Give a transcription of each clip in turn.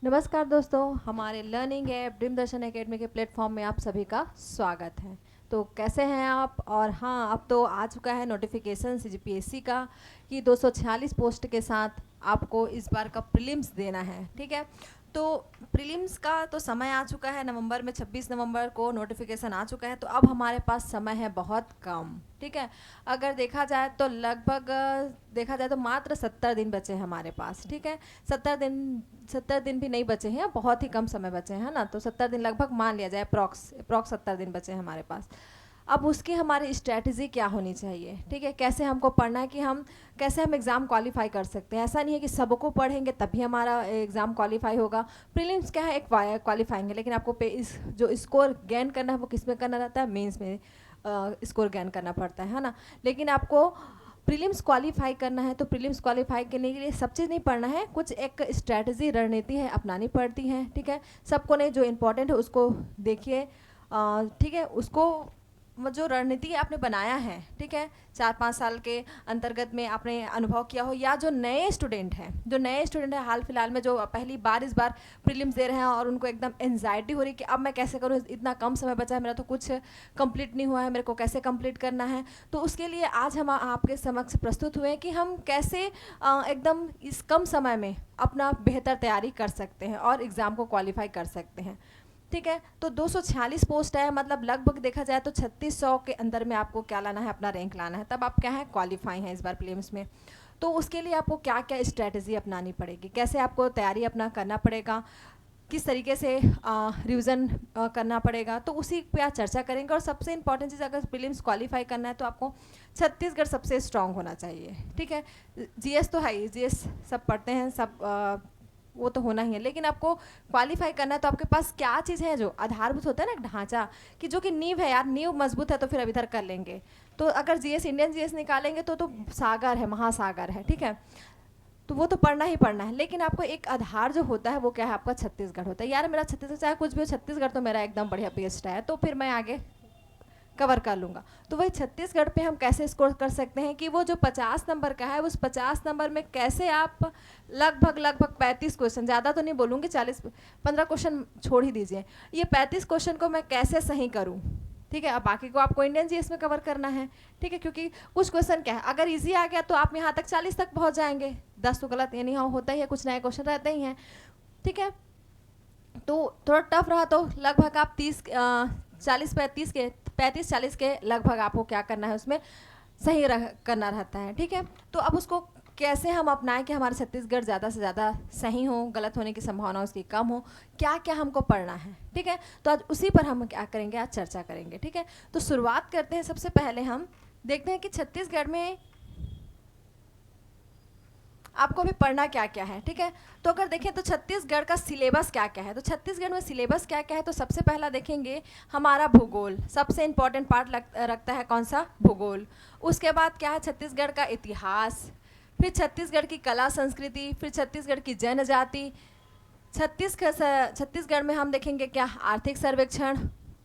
नमस्कार दोस्तों, हमारे लर्निंग ऐप ड्रीम दर्शन एकेडमी के प्लेटफॉर्म में आप सभी का स्वागत है। तो कैसे हैं आप? और हाँ, अब तो आ चुका है नोटिफिकेशन सीजीपीएससी का कि 246 पोस्ट के साथ आपको इस बार का प्रीलिम्स देना है। ठीक है, तो प्रीलिम्स का तो समय आ चुका है, नवंबर में 26 नवंबर को नोटिफिकेशन आ चुका है। तो अब हमारे पास समय है बहुत कम। ठीक है, अगर देखा जाए तो लगभग देखा जाए तो मात्र 70 दिन बचे हैं हमारे पास। ठीक है, 70 दिन भी नहीं बचे हैं, बहुत ही कम समय बचे हैं, है ना। तो 70 दिन लगभग मान लिया जाए, अप्रॉक्स 70 दिन बचे हैं हमारे पास। अब उसकी हमारी स्ट्रैटेजी क्या होनी चाहिए? ठीक है, कैसे हमको पढ़ना है कि हम कैसे हम एग्ज़ाम क्वालिफाई कर सकते हैं। ऐसा नहीं है कि सबको पढ़ेंगे तभी हमारा एग्ज़ाम क्वालिफाई होगा। प्रीलिम्स क्या है, एक क्वालिफाइंग है, लेकिन आपको इस जो स्कोर गेन करना है वो किस में करना रहता है? मेंस में स्कोर गेन करना पड़ता है ना। लेकिन आपको प्रीलिम्स क्वालिफाई करना है तो प्रीलिम्स क्वालिफाई करने के लिए सब चीज़ नहीं पढ़ना है, कुछ एक स्ट्रैटेजी रणनीति है अपनानी पड़ती है। ठीक है, सबको नहीं, जो इम्पोर्टेंट है उसको देखिए। ठीक है, उसको जो रणनीति आपने बनाया है, ठीक है, 4-5 साल के अंतर्गत में आपने अनुभव किया हो, या जो नए स्टूडेंट हैं हाल फिलहाल में जो पहली बार इस बार प्रीलिम्स दे रहे हैं और उनको एकदम एनजाइटी हो रही है कि अब मैं कैसे करूँ, इतना कम समय बचा है, मेरा तो कुछ कंप्लीट नहीं हुआ है, मेरे को कैसे कंप्लीट करना है। तो उसके लिए आज हम आपके समक्ष प्रस्तुत हुए हैं कि हम कैसे एकदम इस कम समय में अपना बेहतर तैयारी कर सकते हैं और एग्ज़ाम को क्वालिफाई कर सकते हैं। ठीक है, तो 246 पोस्ट है, मतलब लगभग देखा जाए तो 3600 के अंदर में आपको क्या लाना है, अपना रैंक लाना है, तब आप क्या है, क्वालिफाई हैं इस बार प्रीलिम्स में। तो उसके लिए आपको क्या क्या स्ट्रैटेजी अपनानी पड़ेगी, कैसे आपको तैयारी अपना करना पड़ेगा, किस तरीके से रिवीजन करना पड़ेगा, तो उसी पे आप चर्चा करेंगे। और सबसे इंपॉर्टेंट चीज़, अगर प्रीलिम्स क्वालिफाई करना है तो आपको छत्तीसगढ़ सबसे स्ट्रांग होना चाहिए। ठीक है, जीएस तो है ही, जीएस सब पढ़ते हैं, सब वो तो होना ही है, लेकिन आपको क्वालिफाई करना है तो आपके पास क्या चीज़ है, जो आधारभूत होता है ना, एक ढांचा, कि जो कि नींव है यार, नींव मजबूत है तो फिर अब इधर कर लेंगे। तो अगर जीएस, इंडियन जीएस निकालेंगे तो सागर है, महासागर है। ठीक है, तो वो तो पढ़ना ही पढ़ना है, लेकिन आपको एक आधार जो होता है वो क्या है, आपका छत्तीसगढ़ होता है। यार मेरा छत्तीसगढ़, चाहे कुछ भी हो, छत्तीसगढ़ तो मेरा एकदम बढ़िया बेस्ट है, तो फिर मैं आगे कवर कर लूँगा। तो वही छत्तीसगढ़ पे हम कैसे स्कोर कर सकते हैं कि वो जो 50 नंबर का है, उस 50 नंबर में कैसे आप लगभग 35 क्वेश्चन, ज़्यादा तो नहीं बोलूँगी, 40-15 क्वेश्चन छोड़ ही दीजिए, ये 35 क्वेश्चन को मैं कैसे सही करूँ। ठीक है, अब बाकी को आपको इंडियन जीएस में कवर करना है। ठीक है, क्योंकि कुछ क्वेश्चन क्या है, अगर इजी आ गया तो आप यहाँ तक 40 तक पहुँच जाएंगे, 10 तो गलत ये नहीं होता ही है, कुछ नए क्वेश्चन रहते ही हैं। ठीक है, तो थोड़ा टफ रहा तो लगभग आप 35-40 के लगभग आपको क्या करना है, उसमें सही करना रहता है। ठीक है, तो अब उसको कैसे हम अपनाएं कि हमारे छत्तीसगढ़ ज़्यादा से ज़्यादा सही हो, गलत होने की संभावना उसकी कम हो, क्या क्या हमको पढ़ना है। ठीक है, तो आज उसी पर हम क्या करेंगे, आज चर्चा करेंगे। ठीक है, तो शुरुआत करते हैं। सबसे पहले हम देखते हैं कि छत्तीसगढ़ में आपको भी पढ़ना क्या क्या है। ठीक है, तो अगर देखें तो छत्तीसगढ़ का सिलेबस क्या क्या है, तो छत्तीसगढ़ में सिलेबस क्या क्या है, तो सबसे पहला देखेंगे हमारा भूगोल, सबसे इंपॉर्टेंट पार्ट रखता है कौन सा, भूगोल। उसके बाद क्या है, छत्तीसगढ़ का इतिहास, फिर छत्तीसगढ़ की कला संस्कृति, फिर छत्तीसगढ़ की जनजाति। छत्तीसगढ़ में हम देखेंगे क्या, आर्थिक सर्वेक्षण,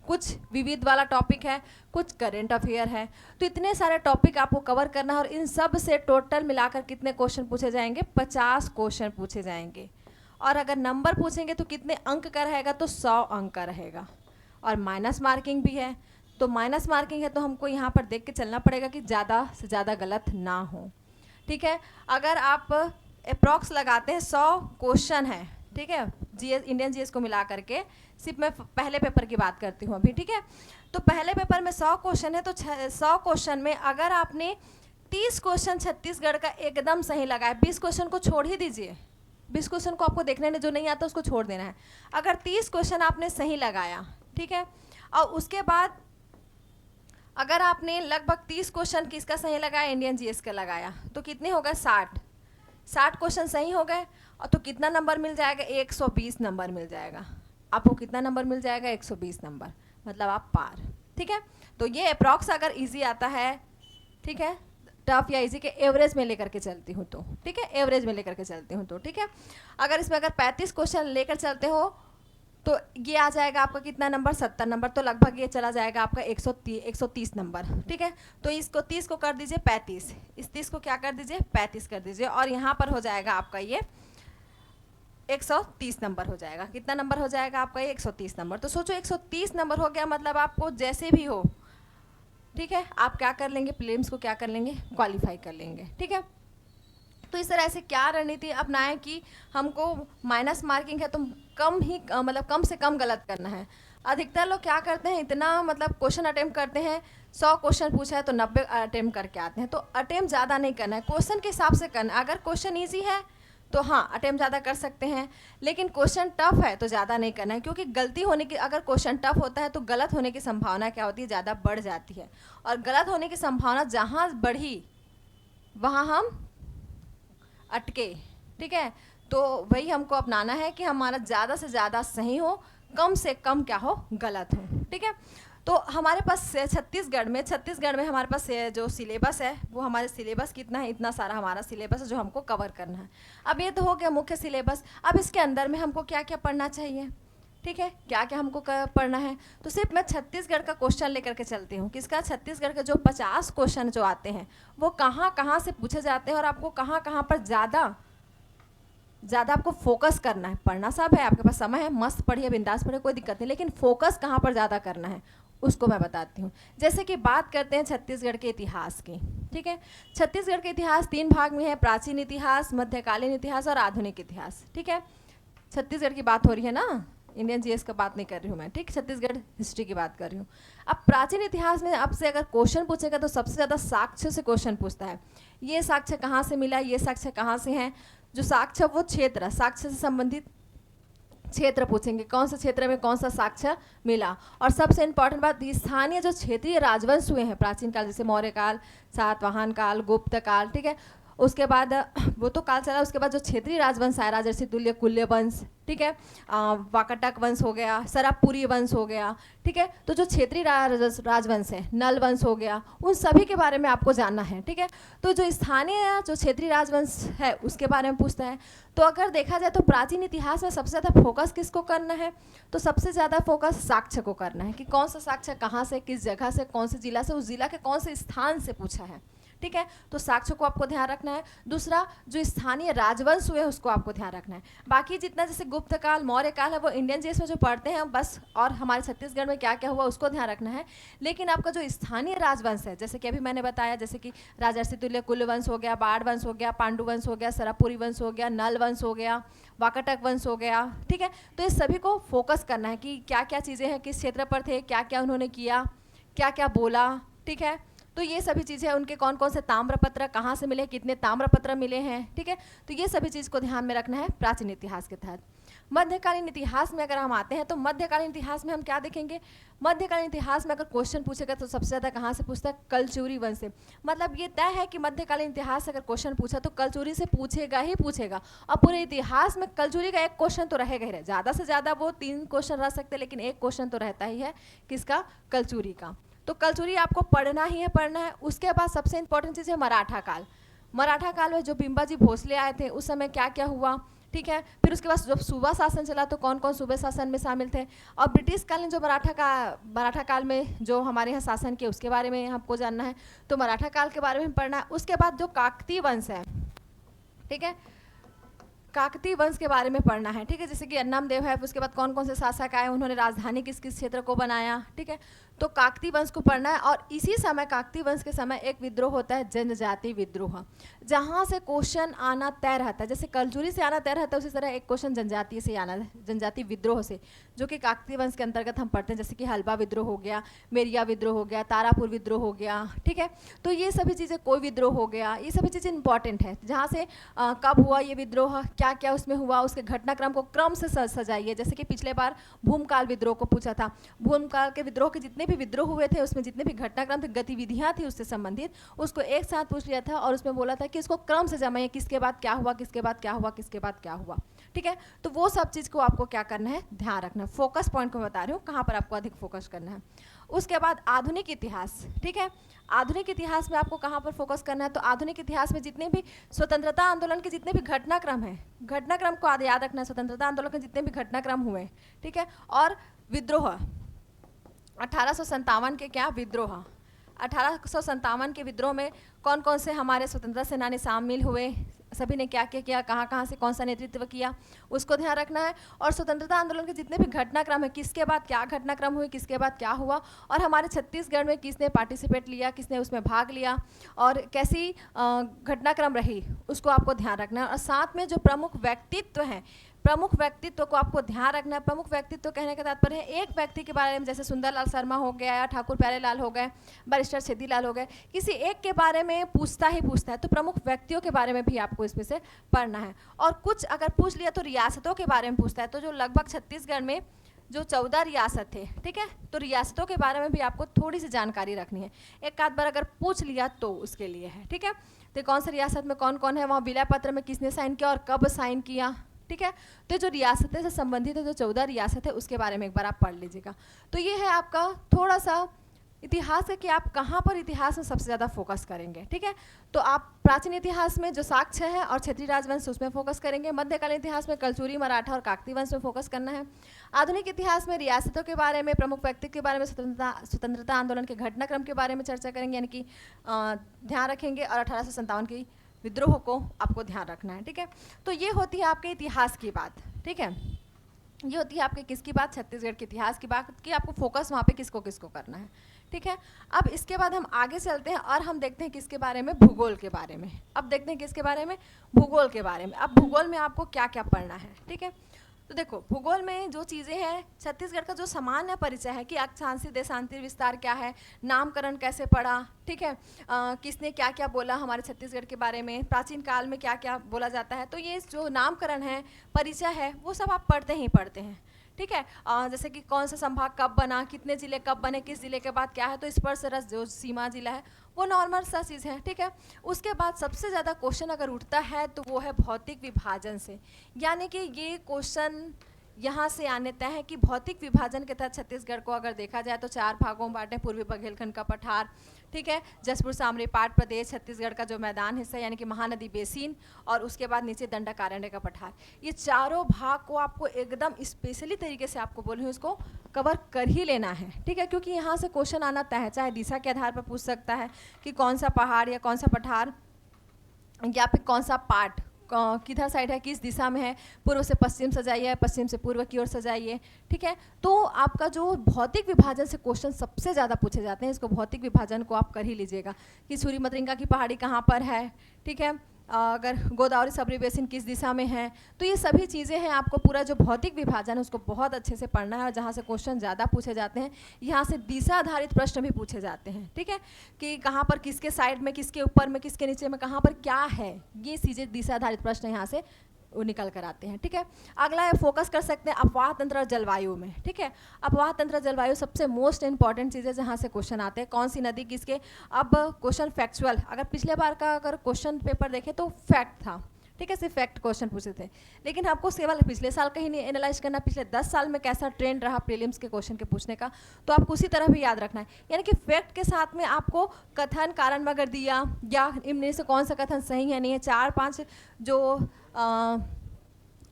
कुछ विविध वाला टॉपिक है, कुछ करेंट अफेयर है। तो इतने सारे टॉपिक आपको कवर करना है, और इन सब से टोटल मिलाकर कितने क्वेश्चन पूछे जाएंगे, 50 क्वेश्चन पूछे जाएंगे। और अगर नंबर पूछेंगे तो कितने अंक का रहेगा, तो 100 अंक का रहेगा। और माइनस मार्किंग भी है, तो माइनस मार्किंग है तो हमको यहाँ पर देख के चलना पड़ेगा कि ज़्यादा से ज़्यादा गलत ना हो। ठीक है, अगर आप अप्रॉक्स लगाते हैं 100 क्वेश्चन है, ठीक है, जीएस, इंडियन जीएस को मिला करके, सिर्फ मैं पहले पेपर की बात करती हूँ अभी। ठीक है, तो पहले पेपर में 100 क्वेश्चन है, तो 100 क्वेश्चन में अगर आपने 30 क्वेश्चन छत्तीसगढ़ का एकदम सही लगाया, 20 क्वेश्चन को छोड़ ही दीजिए, 20 क्वेश्चन को आपको देखने में जो नहीं आता उसको छोड़ देना है। अगर 30 क्वेश्चन आपने सही लगाया, ठीक है, और उसके बाद अगर आपने लगभग 30 क्वेश्चन किसका सही लगाया, इंडियन जीएस का लगाया, तो कितने हो गए, 60 क्वेश्चन सही हो गए, और तो कितना नंबर मिल जाएगा, 120 नंबर मिल जाएगा आपको। कितना नंबर मिल जाएगा, 120 नंबर, मतलब आप पार। ठीक है, तो ये अप्रॉक्स अगर इजी आता है, ठीक है, टफ या इजी के एवरेज में लेकर के चलती हूँ तो, ठीक है, एवरेज में लेकर के चलती हूँ तो, ठीक है। अगर इसमें अगर 35 क्वेश्चन लेकर चलते हो तो ये आ जाएगा आपका कितना नंबर, 70 नंबर, तो लगभग ये चला जाएगा आपका 130 नंबर। ठीक है, तो इसको 30 को कर दीजिए 35, इस 30 को क्या कर दीजिए, 35 कर दीजिए, और यहाँ पर हो जाएगा आपका ये 130 नंबर हो जाएगा। कितना नंबर हो जाएगा आपका ये? 130 नंबर। तो सोचो 130 नंबर हो गया, मतलब आपको जैसे भी हो, ठीक है, आप क्या कर लेंगे, प्रीलिम्स को क्या कर लेंगे, क्वालिफाई कर लेंगे, ठीक है। तो इस तरह से क्या रणनीति अपनाएं कि हमको माइनस मार्किंग है तो कम ही मतलब कम से कम गलत करना है। अधिकतर लोग क्या करते हैं, इतना मतलब क्वेश्चन अटेम्प्ट करते हैं, 100 क्वेश्चन पूछा है तो 90 अटेम्प्ट करके आते हैं। तो अटेम्प्ट ज़्यादा नहीं करना है, क्वेश्चन के हिसाब से करना है। अगर क्वेश्चन ईजी है तो हाँ अटेम्प्ट ज़्यादा कर सकते हैं, लेकिन क्वेश्चन टफ है तो ज़्यादा नहीं करना है, क्योंकि गलती होने की, अगर क्वेश्चन टफ होता है तो गलत होने की संभावना क्या होती है, ज़्यादा बढ़ जाती है। और गलत होने की संभावना जहाँ बढ़ी वहाँ हम अटके, ठीक है। तो वही हमको अपनाना है कि हमारा ज़्यादा से ज़्यादा सही हो, कम से कम क्या हो, गलत हो, ठीक है। तो हमारे पास छत्तीसगढ़ में हमारे पास जो सिलेबस है वो हमारे सिलेबस कितना है, इतना सारा हमारा सिलेबस है जो हमको कवर करना है। अब ये तो हो गया मुख्य सिलेबस। अब इसके अंदर में हमको क्या क्या पढ़ना चाहिए, ठीक है, क्या क्या हमको पढ़ना है। तो सिर्फ मैं छत्तीसगढ़ का क्वेश्चन लेकर के चलती हूँ। किसका? छत्तीसगढ़ के जो 50 क्वेश्चन जो आते हैं वो कहाँ कहाँ से पूछे जाते हैं और आपको कहाँ कहाँ पर ज़्यादा आपको फोकस करना है। पढ़ना सब है, आपके पास समय है, मस्त पढ़िए, बिंदास पढ़िए, कोई दिक्कत नहीं, लेकिन फोकस कहाँ पर ज़्यादा करना है उसको मैं बताती हूँ। जैसे कि बात करते हैं छत्तीसगढ़ के इतिहास की, ठीक है। छत्तीसगढ़ के इतिहास 3 भाग में है, प्राचीन इतिहास, मध्यकालीन इतिहास और आधुनिक इतिहास, ठीक है। छत्तीसगढ़ की बात हो रही है ना, इंडियन जीएस का बात नहीं कर रही हूँ मैं, ठीक, छत्तीसगढ़ हिस्ट्री की बात कर रही हूँ। अब प्राचीन इतिहास में आपसे अगर क्वेश्चन पूछेगा तो सबसे ज़्यादा साक्ष्य से क्वेश्चन पूछता है। ये साक्ष्य कहाँ से मिला, ये साक्ष्य कहाँ से हैं। जो साक्ष्य वो क्षेत्र, साक्ष्य से संबंधित क्षेत्र पूछेंगे, कौन से क्षेत्र में कौन सा साक्ष्य मिला। और सबसे इंपॉर्टेंट बात, स्थानीय जो क्षेत्रीय राजवंश हुए हैं प्राचीन काल, जैसे मौर्य काल, सातवाहन काल, गुप्त काल, ठीक है, उसके बाद वो तो काल चला, उसके बाद जो क्षेत्रीय राजवंश आया, राजर्षि तुल्य कुल्य वंश, ठीक है, वाकाटक वंश हो गया, सरापुरी वंश हो गया, ठीक है। तो जो क्षेत्रीय राजवंश है, नल वंश हो गया, उन सभी के बारे में आपको जानना है, ठीक है। तो जो स्थानीय जो क्षेत्रीय राजवंश है उसके बारे में पूछता है। तो अगर देखा जाए तो प्राचीन इतिहास में सबसे ज़्यादा फोकस किसको करना है, तो सबसे ज़्यादा फोकस साक्ष्य को करना है कि कौन सा साक्ष्य कहाँ से, किस जगह से, कौन से जिला से, उस जिला के कौन से स्थान से पूछा है, ठीक है। तो साक्ष्य को आपको ध्यान रखना है। दूसरा, जो स्थानीय राजवंश हुए उसको आपको ध्यान रखना है। बाकी जितना जैसे गुप्त काल, मौर्य काल है वो इंडियन जीएस में जो पढ़ते हैं बस, और हमारे छत्तीसगढ़ में क्या क्या हुआ उसको ध्यान रखना है। लेकिन आपका जो स्थानीय राजवंश है, जैसे कि अभी मैंने बताया, जैसे कि राजर्षि तुल्य कुल्य वंश हो गया, बाढ़ वंश हो गया, पांडु वंश हो गया, सरापुरी वंश हो गया, नल वंश हो गया, वाकाटक वंश हो गया, ठीक है। तो इस सभी को फोकस करना है कि क्या क्या चीज़ें हैं, किस क्षेत्र पर थे, क्या क्या उन्होंने किया, क्या क्या बोला, ठीक है। तो ये सभी चीज़ें, उनके कौन कौन से ताम्रपत्र कहाँ से मिले, कितने ताम्रपत्र मिले हैं, ठीक है। तो ये सभी चीज़ को ध्यान में रखना है प्राचीन इतिहास के तहत। मध्यकालीन इतिहास में अगर हम आते हैं तो मध्यकालीन इतिहास में हम क्या देखेंगे, मध्यकालीन इतिहास में अगर क्वेश्चन पूछेगा तो सबसे ज़्यादा कहाँ से पूछता है, कलचुरी वंश से। मतलब ये तय है कि मध्यकालीन इतिहास से अगर क्वेश्चन पूछा तो कलचुरी से पूछेगा ही पूछेगा। और पूरे इतिहास में कलचुरी का एक क्वेश्चन तो रहेगा ही रहे, ज़्यादा से ज़्यादा वो 3 क्वेश्चन रह सकते हैं, लेकिन एक क्वेश्चन तो रहता ही है, किसका, कलचुरी का। तो कलचुरी आपको पढ़ना ही है, पढ़ना है। उसके बाद सबसे इंपॉर्टेंट चीज़ है मराठा काल। मराठा काल में जो बिंबाजी भोसले आए थे उस समय क्या क्या हुआ, ठीक है। फिर उसके बाद जब सूबा शासन चला तो कौन कौन सूबे शासन में शामिल थे। और ब्रिटिश कालीन जो मराठा काल में जो हमारे यहाँ शासन किया उसके बारे में हमको जानना है, तो मराठा काल के बारे में पढ़ना है। उसके बाद जो काकतीय वंश है, ठीक है, काकतीय वंश के बारे में पढ़ना है, ठीक है। जैसे कि अन्नम देव है, उसके बाद कौन कौन से शासक आए, उन्होंने राजधानी किस किस क्षेत्र को बनाया, ठीक है। तो काकतीय वंश को पढ़ना है। और इसी समय काकतीय वंश के समय एक विद्रोह होता है, जनजाति विद्रोह, जहाँ से क्वेश्चन आना तय रहता है। जैसे कलचुरी से आना तय रहता है, उसी तरह एक क्वेश्चन जनजाति से आना, जनजाति विद्रोह से, जो कि काकतीय वंश के अंतर्गत हम पढ़ते हैं। जैसे कि हल्बा विद्रोह हो गया, मेरिया विद्रोह हो गया, तारापुर विद्रोह हो गया, ठीक है। तो ये सभी चीज़ें, कोई विद्रोह हो गया, ये सभी चीज़ें इंपॉर्टेंट है। जहाँ से कब हुआ ये विद्रोह, क्या क्या उसमें हुआ, उसके घटनाक्रम को क्रम से सजाइए। जैसे कि पिछले बार भूमकाल विद्रोह को पूछा था, भूमकाल के विद्रोह के जितने भी विद्रोह हुए थे उसमें जितने भी घटनाक्रम थे, गतिविधियां थी उससे संबंधित, उसको एक साथ पूछ लिया था और उसमें बोला था कि इसको क्रम से जमाइए, किसके बाद क्या हुआ, किसके बाद क्या हुआ, किसके बाद क्या हुआ, ठीक है। तो वो सब चीज़ को आपको क्या करना है, ध्यान रखना है। फोकस पॉइंट को बता रही हूँ कहाँ पर आपको अधिक फोकस करना है। उसके बाद आधुनिक इतिहास, ठीक है। आधुनिक इतिहास में आपको कहाँ पर फोकस करना है, तो आधुनिक इतिहास में जितने भी स्वतंत्रता आंदोलन के जितने भी घटनाक्रम हैं, घटनाक्रम को याद रखना है। स्वतंत्रता आंदोलन के जितने भी घटनाक्रम हुए, ठीक है। और विद्रोह 1857 के क्या विद्रोह, 1857 के विद्रोह में कौन कौन से हमारे स्वतंत्रता सेनानी शामिल हुए, सभी ने क्या क्या किया, कहाँ कहाँ से कौन सा नेतृत्व किया, उसको ध्यान रखना है। और स्वतंत्रता आंदोलन के जितने भी घटनाक्रम है, किसके बाद क्या घटनाक्रम हुए, किसके बाद क्या हुआ, और हमारे छत्तीसगढ़ में किसने पार्टिसिपेट लिया, किसने उसमें भाग लिया, और कैसी घटनाक्रम रही, उसको आपको ध्यान रखना है। और साथ में जो प्रमुख व्यक्तित्व हैं, प्रमुख व्यक्तित्व को आपको ध्यान रखना है। प्रमुख व्यक्तित्व कहने का तात्पर्य है एक व्यक्ति के बारे में, जैसे सुंदरलाल शर्मा हो गया, या ठाकुर प्यारेलाल हो गए, बैरिस्टर छेदीलाल हो गए, किसी एक के बारे में पूछता ही पूछता है, तो प्रमुख व्यक्तियों के बारे में भी आपको इसमें से पढ़ना है। और कुछ अगर पूछ लिया तो रियासतों के बारे में पूछता है, तो जो लगभग छत्तीसगढ़ में जो 14 रियासत थे, ठीक है, तो रियासतों के बारे में भी आपको थोड़ी सी जानकारी रखनी है। एक आध बार अगर पूछ लिया तो उसके लिए है, ठीक है। तो कौन सी रियासत में कौन कौन है, वहाँ विलय पत्र में किसने साइन किया और कब साइन किया, ठीक है। तो जो रियासतें से संबंधित है, जो 14 रियासत है, उसके बारे में एक बार आप पढ़ लीजिएगा। तो ये है आपका थोड़ा सा इतिहास है कि आप कहाँ पर इतिहास में सबसे ज़्यादा फोकस करेंगे, ठीक है। तो आप प्राचीन इतिहास में जो साक्ष्य है और क्षेत्रीय राजवंश उसमें फोकस करेंगे, मध्यकालीन इतिहास में कलचुरी, मराठा और काकती वंश में फोकस करना है, आधुनिक इतिहास में रियासतों के बारे में, प्रमुख व्यक्ति के बारे में, स्वतंत्रता आंदोलन के घटनाक्रम के बारे में चर्चा करेंगे, यानी कि ध्यान रखेंगे, और 1857 की विद्रोह को आपको ध्यान रखना है, ठीक है। तो ये होती है आपके इतिहास की बात, ठीक है। ये होती है आपके किसकी बात, छत्तीसगढ़ के इतिहास की बात, कि आपको फोकस वहाँ पे किसको किसको करना है, ठीक है। अब इसके बाद हम आगे चलते हैं और हम देखते हैं किसके बारे में, भूगोल के बारे में। अब देखते हैं किसके बारे में, भूगोल के बारे में। अब भूगोल में आपको क्या क्या पढ़ना है, ठीक है। तो देखो, भूगोल में जो चीज़ें हैं, छत्तीसगढ़ का जो सामान्य परिचय है कि अक्षांशीय देशांतर विस्तार क्या है, नामकरण कैसे पड़ा, ठीक है, किसने क्या क्या बोला हमारे छत्तीसगढ़ के बारे में, प्राचीन काल में क्या क्या बोला जाता है, तो ये जो नामकरण है, परिचय है, वो सब आप पढ़ते ही पढ़ते हैं, ठीक है। जैसे कि कौन सा संभाग कब बना, कितने ज़िले कब बने, किस ज़िले के बाद क्या है, तो स्पर्श रस जो सीमा जिला है वो नॉर्मल सा चीज़ है, ठीक है। उसके बाद सबसे ज़्यादा क्वेश्चन अगर उठता है तो वो है भौतिक विभाजन से, यानी कि ये क्वेश्चन यहाँ से आने तय है कि भौतिक विभाजन के तहत छत्तीसगढ़ को अगर देखा जाए तो 4 भागों में बांटे, पूर्वी बघेलखंड का पठार, ठीक है, जसपुर सामरी पाट प्रदेश, छत्तीसगढ़ का जो मैदान हिस्सा यानी कि महानदी बेसिन, और उसके बाद नीचे दंडकारण्य का पठार। ये चारों भाग को आपको एकदम स्पेशली तरीके से आपको बोल रही हूँ, उसको कवर कर ही लेना है, ठीक है, क्योंकि यहाँ से क्वेश्चन आना तय है। चाहे दिशा के आधार पर पूछ सकता है कि कौन सा पहाड़ या कौन सा पठार या फिर कौन सा पाट किधर साइड है, किस दिशा में है, पूर्व से पश्चिम सजाइए, पश्चिम से पूर्व की ओर सजाइए, ठीक है। तो आपका जो भौतिक विभाजन से क्वेश्चन सबसे ज़्यादा पूछे जाते हैं, इसको भौतिक विभाजन को आप कर ही लीजिएगा कि सूरी मत्रिंगा की पहाड़ी कहाँ पर है, ठीक है, अगर गोदावरी सबरी बेसिन किस दिशा में है, तो ये सभी चीज़ें हैं। आपको पूरा जो भौतिक विभाजन है उसको बहुत अच्छे से पढ़ना है, और जहाँ से क्वेश्चन ज़्यादा पूछे जाते हैं, यहाँ से दिशा आधारित प्रश्न भी पूछे जाते हैं, ठीक है, कि कहाँ पर किसके साइड में, किसके ऊपर में, किसके नीचे में, कहाँ पर क्या है, ये चीज़ें दिशा आधारित प्रश्न यहाँ से वो निकल कर आते हैं, ठीक है। अगला है, फोकस कर सकते हैं अफवाह तंत्र और जलवायु में, ठीक है। अफवाह तंत्र जलवायु सबसे मोस्ट इंपॉर्टेंट चीज़ है जहाँ से क्वेश्चन आते हैं, कौन सी नदी किसके। अब क्वेश्चन फैक्चुअल, अगर पिछले बार का अगर क्वेश्चन पेपर देखें तो फैक्ट था, ठीक है, सिर्फ फैक्ट क्वेश्चन पूछे थे, लेकिन आपको केवल पिछले साल का ही नहीं एनालाइज करना, पिछले 10 साल में कैसा ट्रेंड रहा प्रीलिम्स के क्वेश्चन के पूछने का, तो आपको उसी तरह भी याद रखना है। यानी कि फैक्ट के साथ में आपको कथन कारण अगर दिया, या इनमें से कौन सा कथन सही है नहीं है, 4-5 जो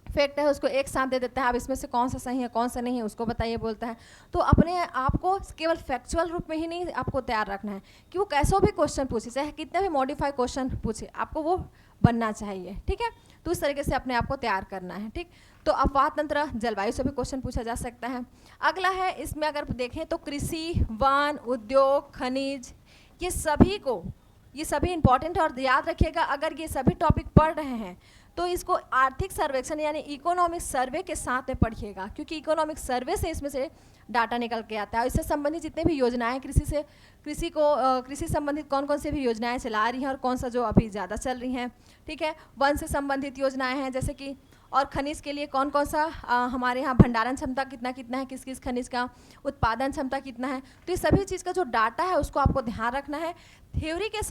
फैक्ट है उसको एक साथ दे देता है, अब इसमें से कौन सा सही है कौन सा नहीं है उसको बताइए बोलता है। तो अपने आप को केवल फैक्चुअल रूप में ही नहीं आपको तैयार रखना है कि वो कैसा भी क्वेश्चन पूछे, चाहे कितने भी मॉडिफाई क्वेश्चन पूछे, आपको वो बनना चाहिए, ठीक है। तो इस तरीके से अपने आप को तैयार करना है, ठीक। तो अफवाह तंत्र जलवायु से भी क्वेश्चन पूछा जा सकता है। अगला है, इसमें अगर देखें तो कृषि, वन, उद्योग, खनिज, ये सभी इंपॉर्टेंट, और याद रखिएगा अगर ये सभी टॉपिक पढ़ रहे हैं तो इसको आर्थिक सर्वेक्षण यानी इकोनॉमिक सर्वे के साथ में पढ़िएगा, क्योंकि इकोनॉमिक सर्वे से इसमें से डाटा निकल के आता है। इससे संबंधित जितने भी योजनाएं कृषि संबंधित कौन कौन से भी योजनाएं चला रही हैं और कौन सा जो अभी ज़्यादा चल रही हैं, ठीक है। वन से संबंधित योजनाएं हैं जैसे कि, और खनिज के लिए कौन कौन सा हमारे यहाँ भंडारण क्षमता कितना कितना है, किस किस खनिज का उत्पादन क्षमता कितना है, तो ये सभी चीज़ का जो डाटा है उसको आपको ध्यान रखना है। थ्योरी के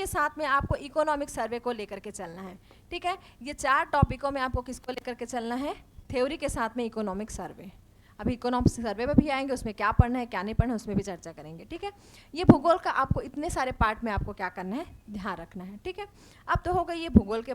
साथ में आपको इकोनॉमिक सर्वे को लेकर के चलना है, ठीक है। ये 4 टॉपिकों में आपको किसको लेकर के चलना है, थ्योरी के साथ में इकोनॉमिक सर्वे। अभी इकोनॉमिक सर्वे में भी आएंगे, उसमें क्या पढ़ना है क्या नहीं पढ़ना है उसमें भी चर्चा करेंगे, ठीक है। ये भूगोल का आपको इतने सारे पार्ट में आपको क्या करना है, ध्यान रखना है, ठीक है। अब तो हो गई ये भूगोल के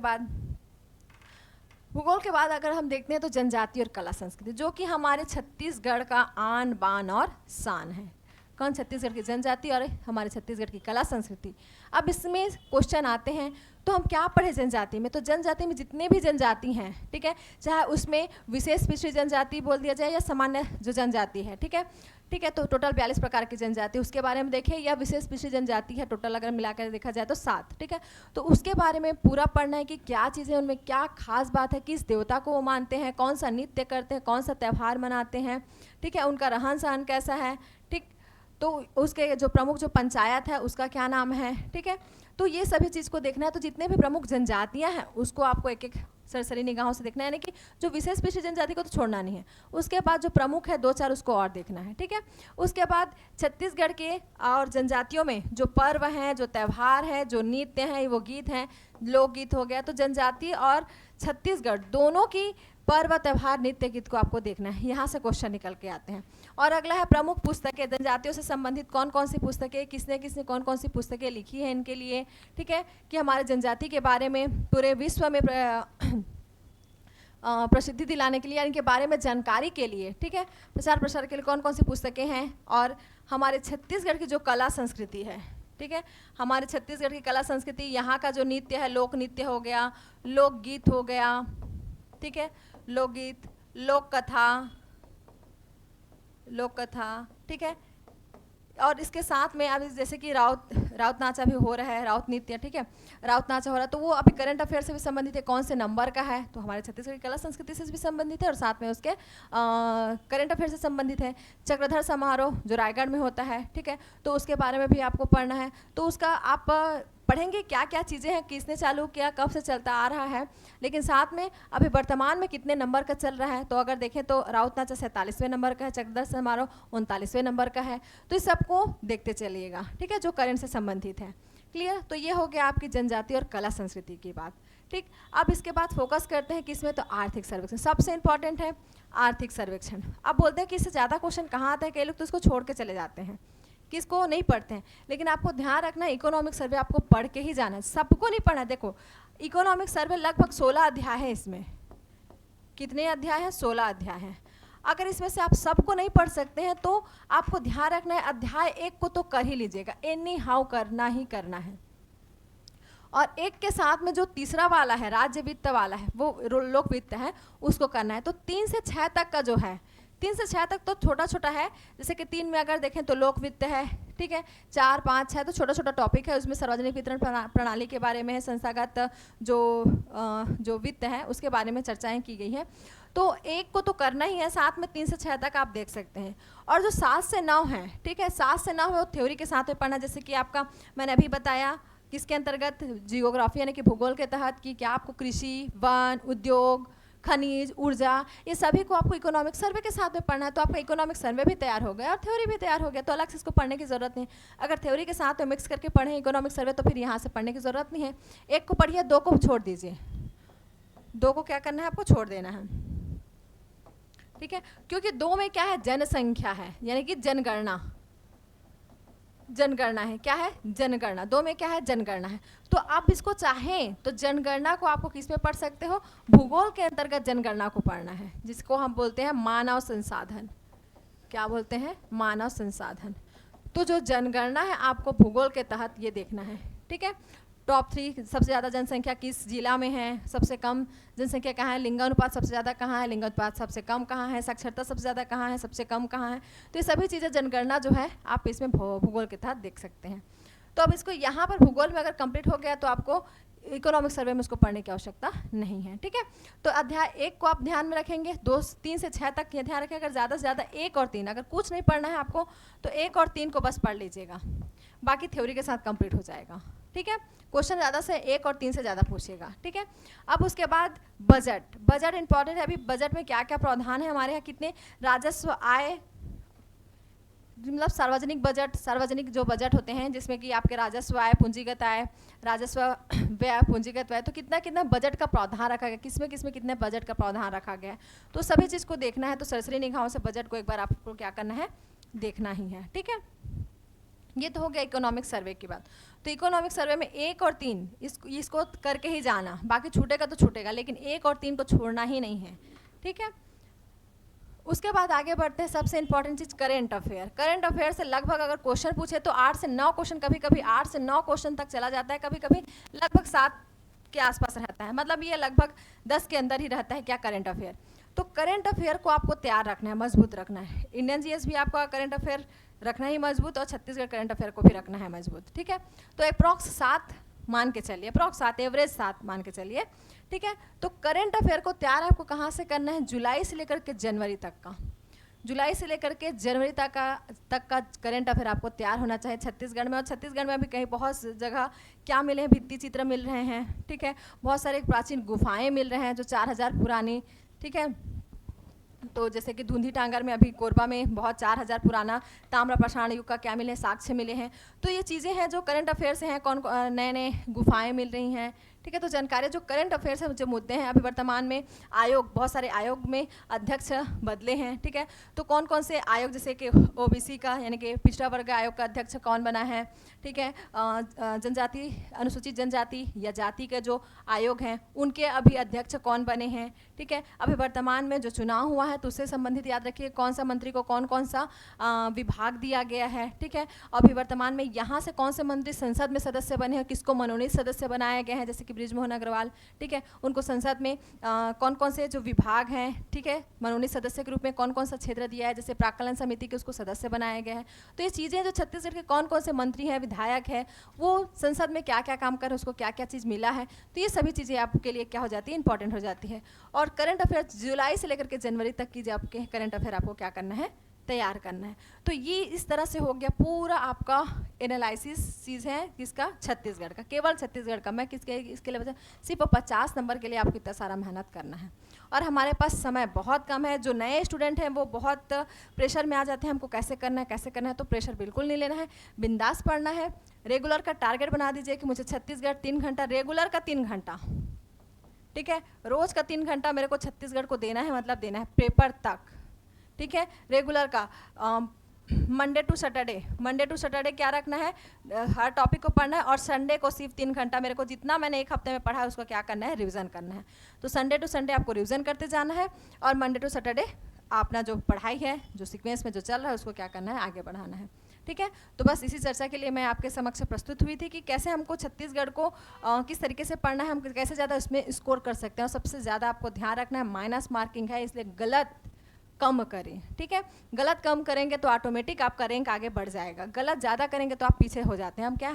बाद अगर हम देखते हैं तो जनजाति और कला संस्कृति, जो कि हमारे छत्तीसगढ़ का आन बान और शान है। कौन? छत्तीसगढ़ की जनजाति और हमारे छत्तीसगढ़ की कला संस्कृति। अब इसमें क्वेश्चन आते हैं तो हम क्या पढ़े जनजाति में? तो जनजाति में जितने भी जनजाति हैं, ठीक है, चाहे उसमें विशेष पिछड़ी जनजाति बोल दिया जाए या सामान्य जो जनजाति है, ठीक है, ठीक है, तो टोटल 42 प्रकार की जनजाति उसके बारे में देखें, या विशेष पिछड़ी जनजाति है टोटल अगर मिलाकर देखा जाए तो 7, ठीक है। तो उसके बारे में पूरा पढ़ना है कि क्या चीज़ें उनमें क्या खास बात है, किस देवता को वो मानते हैं, कौन सा नृत्य करते हैं, कौन सा त्यौहार मनाते हैं, ठीक है, उनका रहन सहन कैसा है, ठीक, तो उसके जो प्रमुख जो पंचायत है उसका क्या नाम है, ठीक है। तो ये सभी चीज़ को देखना है। तो जितने भी प्रमुख जनजातियां हैं उसको आपको एक एक सरसरी निगाहों से देखना है, यानी कि जो विशेष पिछड़ी जनजाति को तो छोड़ना नहीं है। उसके बाद जो प्रमुख है 2-4 उसको और देखना है, ठीक है। उसके बाद छत्तीसगढ़ के और जनजातियों में जो पर्व हैं, जो त्यौहार है, जो नृत्य हैं, वो गीत हैं, लोकगीत हो गया, तो जनजाति और छत्तीसगढ़ दोनों की पर्व त्यौहार नृत्य गीत को आपको देखना है। यहाँ से क्वेश्चन निकल के आते हैं। और अगला है प्रमुख पुस्तकें, जनजातियों से संबंधित कौन कौन सी पुस्तकें, किसने किसने कौन कौन सी पुस्तकें लिखी हैं इनके लिए, ठीक है, कि हमारे जनजाति के बारे में पूरे विश्व में प्रसिद्धि दिलाने के लिए, इनके बारे में जानकारी के लिए, ठीक है, प्रचार प्रसार के लिए कौन कौन सी पुस्तकें हैं। और हमारे छत्तीसगढ़ की जो कला संस्कृति है, ठीक है, हमारे छत्तीसगढ़ की कला संस्कृति, यहाँ का जो नृत्य है, लोक नृत्य हो गया, लोकगीत हो गया, ठीक है, लोकगीत, लोक कथा, ठीक है। और इसके साथ में अब जैसे कि राउत नाचा भी हो रहा है, राउत नृत्य, ठीक है, राउत नाचा हो रहा है, तो वो अभी करंट अफेयर से भी संबंधित है, कौन से नंबर का है, तो हमारे छत्तीसगढ़ की कला संस्कृति से भी संबंधित है और साथ में उसके करंट अफेयर से संबंधित है। चक्रधर समारोह जो रायगढ़ में होता है, ठीक है, तो उसके बारे में भी आपको पढ़ना है। तो उसका आप पढ़ेंगे क्या क्या चीज़ें हैं, किसने चालू किया, कब से चलता आ रहा है, लेकिन साथ में अभी वर्तमान में कितने नंबर का चल रहा है। तो अगर देखें तो राउत नाचा 47वें नंबर का है, चक्रधर समारोह 39वें नंबर का है। तो इस सबको देखते चलिएगा, ठीक है, जो करंट से संबंधित है। क्लियर? तो ये हो गया आपकी जनजाति और कला संस्कृति की बात, ठीक। अब इसके बाद फोकस करते हैं किसमें, तो आर्थिक सर्वेक्षण सबसे इंपॉर्टेंट है। आर्थिक सर्वेक्षण अब बोलते हैं कि इससे ज़्यादा क्वेश्चन कहाँ आता है, कई लोग तो इसको छोड़ के चले जाते हैं, किसको नहीं पढ़ते हैं, लेकिन आपको ध्यान रखना इकोनॉमिक सर्वे आपको पढ़ के ही जाना है, सबको नहीं पढ़ना है। देखो इकोनॉमिक सर्वे लगभग 16 अध्याय है, इसमें कितने अध्याय हैं, 16 अध्याय हैं। अगर इसमें से आप सबको नहीं पढ़ सकते हैं तो आपको ध्यान रखना है अध्याय 1 को तो कर ही लीजिएगा, एनी हाउ करना ही करना है। और एक के साथ में जो तीसरा वाला है, राज्य वित्त वाला है, वो लोक वित्त है, उसको करना है। तो 3 से 6 तक का जो है, 3 से 6 तक तो छोटा छोटा है, जैसे कि 3 में अगर देखें तो लोक वित्त है, ठीक है, 4, 5, 6 तो छोटा छोटा टॉपिक है, उसमें सार्वजनिक वितरण प्रणाली के बारे में, संस्थागत जो वित्त है उसके बारे में चर्चाएं की गई हैं। तो 1 को तो करना ही है, साथ में 3 से 6 तक आप देख सकते हैं। और जो 7 से 9 है, ठीक है, 7 से 9 है वो थ्योरी के साथ में पढ़ना, जैसे कि आपका मैंने अभी बताया किसके अंतर्गत, जियोग्राफी यानी कि भूगोल के तहत, कि क्या आपको कृषि, वन, उद्योग, खनिज, ऊर्जा, ये सभी को आपको इकोनॉमिक सर्वे के साथ में पढ़ना है। तो आपका इकोनॉमिक सर्वे भी तैयार हो गया और थ्योरी भी तैयार हो गया, तो अलग से इसको पढ़ने की ज़रूरत नहीं। अगर थ्योरी के साथ में मिक्स करके पढ़ें इकोनॉमिक सर्वे तो फिर यहाँ से पढ़ने की ज़रूरत नहीं है। 1 को पढ़िए, 2 को छोड़ दीजिए, 2 को क्या करना है, आपको छोड़ देना है, ठीक है, क्योंकि 2 में क्या है, जनसंख्या है, यानी कि जनगणना है, क्या है, जनगणना। 2 में क्या है, जनगणना है। तो आप इसको चाहें तो जनगणना को आपको किस में पढ़ सकते हो, भूगोल के अंतर्गत जनगणना को पढ़ना है, जिसको हम बोलते हैं मानव संसाधन। क्या बोलते हैं, मानव संसाधन। तो जो जनगणना है आपको भूगोल के तहत ये देखना है, ठीक है। टॉप 3 सबसे ज़्यादा जनसंख्या किस जिला में है, सबसे कम जनसंख्या कहाँ है, लिंगानुपात सबसे ज़्यादा कहाँ है, लिंगानुपात सबसे कम कहाँ है, साक्षरता सबसे ज़्यादा कहाँ है, सबसे कम कहाँ है। तो ये सभी चीज़ें जनगणना जो है आप इसमें भूगोल के तहत देख सकते हैं। तो अब इसको यहाँ पर भूगोल में अगर कंप्लीट हो गया तो आपको इकोनॉमिक सर्वे में उसको पढ़ने की आवश्यकता नहीं है, ठीक है। तो अध्याय 1 को आप ध्यान में रखेंगे, 3 से 6 तक ये ध्यान रखें। अगर ज़्यादा से ज़्यादा 1 और 3, अगर कुछ नहीं पढ़ना है आपको तो 1 और 3 को बस पढ़ लीजिएगा, बाकी थ्योरी के साथ कंप्लीट हो जाएगा, ठीक है। क्वेश्चन ज़्यादा से 1 और 3 से ज़्यादा पूछेगा, ठीक है। अब उसके बाद बजट इंपॉर्टेंट है। अभी बजट में क्या क्या प्रावधान है हमारे यहाँ, कितने राजस्व आय, मतलब सार्वजनिक जो बजट होते हैं जिसमें कि आपके राजस्व आय, पूंजीगत आय, राजस्व व्यय, पूंजीगत व्यय, तो कितना कितना बजट का प्रावधान रखा गया, किसमें किसमें कितने बजट का प्रावधान रखा गया है, तो सभी चीज़ को देखना है। तो सरसरी निगाहों से बजट को एक बार आपको क्या करना है, देखना ही है, ठीक है। ये तो हो गया इकोनॉमिक सर्वे की बात। तो इकोनॉमिक सर्वे में 1 और 3 इसको करके ही जाना, बाकी छूटेगा तो छूटेगा, लेकिन 1 और 3 को छोड़ना ही नहीं है, ठीक है। उसके बाद आगे बढ़ते हैं, सबसे इंपॉर्टेंट चीज़ करेंट अफेयर। करेंट अफेयर से लगभग अगर क्वेश्चन पूछे तो 8 से 9 क्वेश्चन, कभी कभी 8 से 9 क्वेश्चन तक चला जाता है, कभी कभी लगभग 7 के आसपास रहता है, मतलब ये लगभग 10 के अंदर ही रहता है क्या, करेंट अफेयर। तो करेंट अफेयर को आपको तैयार रखना है, मजबूत रखना है। इंडियन जीएस भी आपका करेंट अफेयर रखना ही मजबूत, और छत्तीसगढ़ करंट अफेयर को भी रखना है मजबूत, ठीक है। तो अप्रॉक्स 7 मान के चलिए, अप्रॉक्स 7, एवरेज 7 मान के चलिए, ठीक है। तो करंट अफेयर को तैयार आपको कहाँ से करना है, जुलाई से लेकर के जनवरी तक का, जुलाई से लेकर के जनवरी तक का करंट अफेयर आपको तैयार होना चाहिए छत्तीसगढ़ में। और छत्तीसगढ़ में अभी कहीं बहुत जगह क्या मिले हैं, भित्ति चित्र मिल रहे हैं, ठीक है। बहुत सारे प्राचीन गुफाएं मिल रहे हैं जो 4000 पुरानी, ठीक है। तो जैसे कि धुंधी टांगर में अभी कोरबा में बहुत 4000 पुराना ताम्र पाषाण युग का क्या मिले हैं, साक्ष्य मिले हैं। तो ये चीज़ें हैं जो करंट अफेयर से हैं, कौन नए नए गुफाएं मिल रही हैं, ठीक है। तो जानकारी जो करंट अफेयर से जो मुद्दे हैं, अभी वर्तमान में आयोग, बहुत सारे आयोग में अध्यक्ष बदले हैं, ठीक है। तो कौन कौन से आयोग, जैसे कि ओबीसी का यानी कि पिछड़ा वर्ग आयोग का अध्यक्ष कौन बना है, ठीक है। जनजाति, अनुसूचित जनजाति या जाति के जो आयोग हैं उनके अभी अध्यक्ष कौन बने हैं, ठीक है। अभी वर्तमान में जो चुनाव हुआ है तो उससे संबंधित याद रखिए कौन सा मंत्री को कौन कौन सा विभाग दिया गया है, ठीक है। अभी वर्तमान में यहाँ से कौन से मंत्री संसद में सदस्य बने हैं, किसको मनोनीत सदस्य बनाया गया है, जैसे कि बृजमोहन अग्रवाल, ठीक है। उनको संसद में कौन कौन से जो विभाग हैं, ठीक है, मनोनीत सदस्य के रूप में कौन कौन सा क्षेत्र दिया है, जैसे प्राक्कलन समिति के उसको सदस्य बनाया गया है। तो ये चीज़ें जो छत्तीसगढ़ के कौन कौन से मंत्री हैं, विधायक है, वो संसद में क्या क्या काम कर रहे हैं, उसको क्या क्या चीज़ मिला है, तो ये सभी चीज़ें आपके लिए क्या हो जाती है, इंपॉर्टेंट हो जाती है। और करंट अफेयर जुलाई से लेकर के जनवरी तक की जो आपके करंट अफेयर आपको क्या करना है, तैयार करना है। तो ये इस तरह से हो गया पूरा आपका एनालिसिस चीज़ है किसका, छत्तीसगढ़ का, केवल छत्तीसगढ़ का। मैं किसके इसके लिए बता, सिर्फ 50 नंबर के लिए आपको इतना सारा मेहनत करना है। और हमारे पास समय बहुत कम है, जो नए स्टूडेंट हैं वो बहुत प्रेशर में आ जाते हैं, हमको कैसे करना है कैसे करना है, तो प्रेशर बिल्कुल नहीं लेना है, बिंदास पढ़ना है। रेगुलर का टारगेट बना दीजिए कि मुझे छत्तीसगढ़ 3 घंटा, रेगुलर का 3 घंटा, ठीक है, रोज का 3 घंटा मेरे को छत्तीसगढ़ को देना है, मतलब देना है पेपर तक, ठीक है। रेगुलर का मंडे टू सैटरडे क्या रखना है, हर टॉपिक को पढ़ना है, और संडे को सिर्फ 3 घंटा मेरे को जितना मैंने एक हफ्ते में पढ़ा है उसको क्या करना है, रिवीजन करना है। तो संडे टू संडे आपको रिवीजन करते जाना है, और मंडे टू सैटरडे अपना जो पढ़ाई है, जो सीक्वेंस में जो चल रहा है उसको क्या करना है, आगे बढ़ाना है, ठीक है। तो बस इसी चर्चा के लिए मैं आपके समक्ष प्रस्तुत हुई थी कि कैसे हमको छत्तीसगढ़ को किस तरीके से पढ़ना है, हम कैसे ज़्यादा इसमें स्कोर कर सकते हैं। और सबसे ज़्यादा आपको ध्यान रखना है माइनस मार्किंग है, इसलिए गलत कम करें, ठीक है। गलत कम करेंगे तो ऑटोमेटिक आपका रैंक आगे बढ़ जाएगा, गलत ज़्यादा करेंगे तो आप पीछे हो जाते हैं। हम क्या,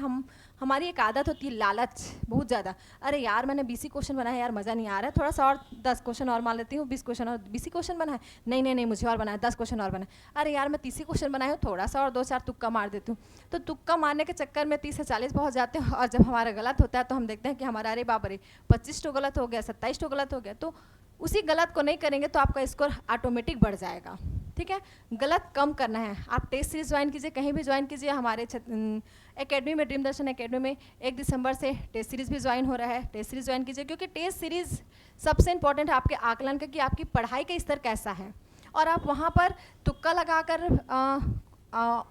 हमारी एक आदत होती है लालच बहुत ज़्यादा, अरे यार मैंने 20 क्वेश्चन बनाया यार, मज़ा नहीं आ रहा है, थोड़ा सा और 10 क्वेश्चन और मान लेती हूँ, 20 क्वेश्चन और 20 क्वेश्चन बनाए, नहीं नहीं नहीं मुझे और बनाया 10 क्वेश्चन और बनाए, अरे यार मैं 30 क्वेश्चन बनाया हूँ, थोड़ा सा और 2-4 तुक्का मार देती हूँ। तो तुक्का मारने के चक्कर में 30 से 40 पहुँच जाते हैं, और जब हमारा गलत होता है तो हम देखते हैं कि हमारा अरे बाप रे 25 तो गलत हो गया, 27 तो गलत हो गया। तो उसी गलत को नहीं करेंगे तो आपका स्कोर ऑटोमेटिक बढ़ जाएगा, ठीक है। गलत कम करना है। आप टेस्ट सीरीज ज्वाइन कीजिए, कहीं भी ज्वाइन कीजिए, हमारे एकेडमी में, ड्रीम दर्शन एकेडमी में 1 दिसंबर से टेस्ट सीरीज भी ज्वाइन हो रहा है, टेस्ट सीरीज ज्वाइन कीजिए, क्योंकि टेस्ट सीरीज सबसे इंपॉर्टेंट है आपके आकलन का कि आपकी पढ़ाई का स्तर कैसा है, और आप वहाँ पर तुक्का लगाकर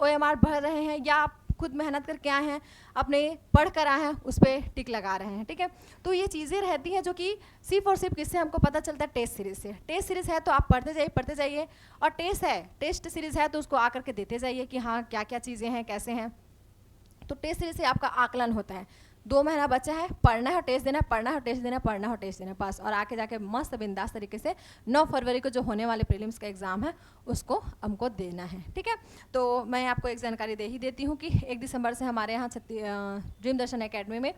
OMR भर रहे हैं या आप खुद मेहनत करके आए हैं, अपने पढ़ कर आए हैं, उस पर टिक लगा रहे हैं, ठीक है। तो ये चीज़ें रहती हैं जो कि सिर्फ और सिर्फ किससे हमको पता चलता है, टेस्ट सीरीज से। टेस्ट सीरीज है तो आप पढ़ते जाइए, और टेस्ट सीरीज है तो उसको आकर के देते जाइए कि हाँ क्या क्या चीज़ें हैं, कैसे हैं। तो टेस्ट सीरीज से आपका आकलन होता है। 2 महीना बचा है, पढ़ना है, टेस्ट देना है, पढ़ना है, टेस्ट देना है, पढ़ना है, टेस्ट देना है, बस। और आके जाके मस्त बिंदास तरीके से 9 फरवरी को जो होने वाले प्रीलिम्स का एग्ज़ाम है उसको हमको देना है, ठीक है। तो मैं आपको एक जानकारी दे ही देती हूँ कि 1 दिसंबर से हमारे यहाँ ड्रीम दर्शन एकेडमी में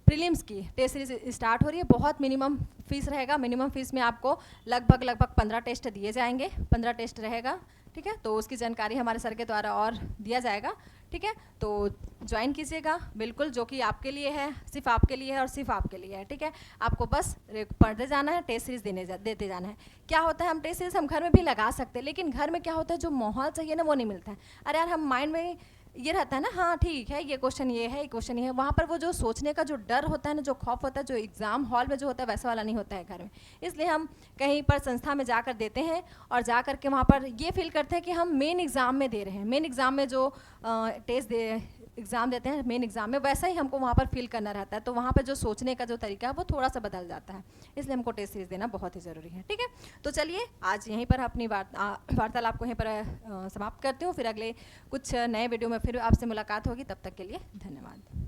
प्रीलिम्स की टेस्ट सीरीज स्टार्ट हो रही है। बहुत मिनिमम फीस रहेगा, मिनिमम फीस में आपको लगभग 15 टेस्ट दिए जाएंगे, 15 टेस्ट रहेगा, ठीक है। तो उसकी जानकारी हमारे सर के द्वारा और दिया जाएगा, ठीक है। तो ज्वाइन कीजिएगा बिल्कुल, जो कि आपके लिए है, सिर्फ आपके लिए है और सिर्फ आपके लिए है, ठीक है। आपको बस पढ़ते जाना है, टेस्ट सीरीज देते जाना है। क्या होता है, हम टेस्ट सीरीज हम घर में भी लगा सकते हैं, लेकिन घर में क्या होता है, जो माहौल चाहिए ना वो नहीं मिलता है। अरे यार हम माइंड में ये रहता है ना, हाँ ठीक है ये क्वेश्चन ये है, ये क्वेश्चन ये है, वहाँ पर वो जो सोचने का जो डर होता है ना, जो खौफ होता है, जो एग्ज़ाम हॉल में जो होता है वैसा वाला नहीं होता है घर में। इसलिए हम कहीं पर संस्था में जाकर देते हैं, और जा कर के वहाँ पर ये फील करते हैं कि हम मेन एग्ज़ाम में दे रहे हैं। मेन एग्ज़ाम में जो टेस्ट एग्ज़ाम देते हैं मेन एग्ज़ाम में, वैसा ही हमको वहाँ पर फील करना रहता है। तो वहाँ पर जो सोचने का जो तरीका है वो थोड़ा सा बदल जाता है, इसलिए हमको टेस्ट सीरीज देना बहुत ही ज़रूरी है। ठीक है, तो चलिए आज यहीं पर अपनी वार्तालाप को यहीं पर समाप्त करती हूँ। फिर अगले कुछ नए वीडियो में फिर आपसे मुलाकात होगी, तब तक के लिए धन्यवाद।